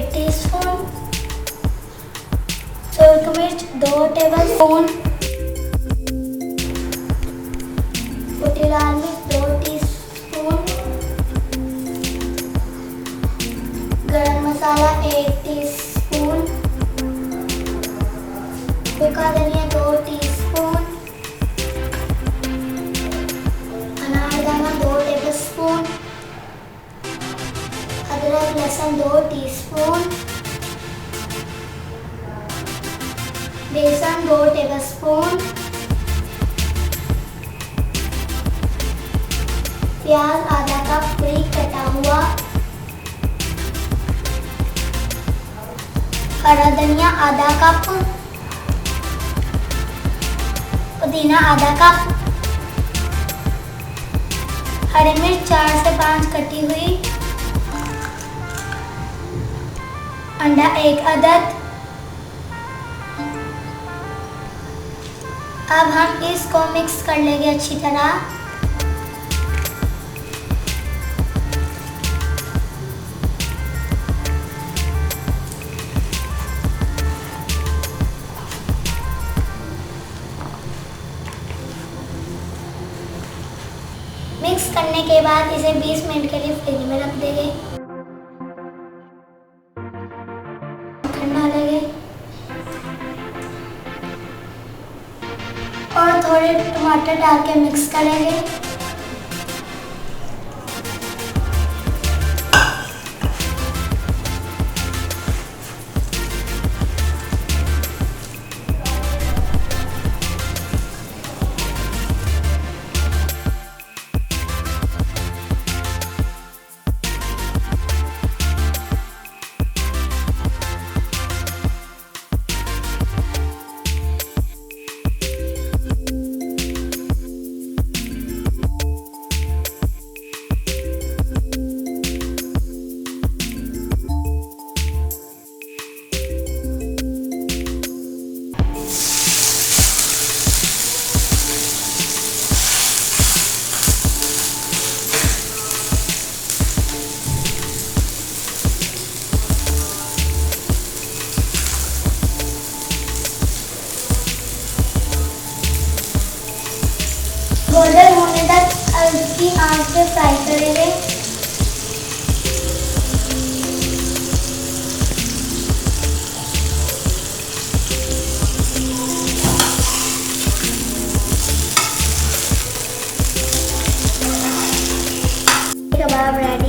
1 teaspoon, सूरख मिर्च 2 tablespoon, कुटी लाल मिर्च 2 टीस्पून, गरम मसाला 1 टीस्पून, सूखा धनिया 2 टीस्पून, अनारदाना 2 टेबलस्पून, अदरक लहसुन 2 टीस्पून, बेसन 2 टेबलस्पून, प्याज आधा कप बारीक कटा हुआ, हरा धनिया आधा कप, पुदीना आधा कप, हरी मिर्च 4 से 5 कटी हुई, अंडा 1 अदद। अब हम इसको मिक्स कर लेंगे अच्छी तरह। मिक्स करने के बाद इसे 20 मिनट के लिए फ्रिज में रख देंगे। ठंडा लेंगे और थोड़े टमाटर डाल के मिक्स करेंगे। गोल्डन होने तक हल्की आंच पे फ्राई करेंगे। कबाब रेडी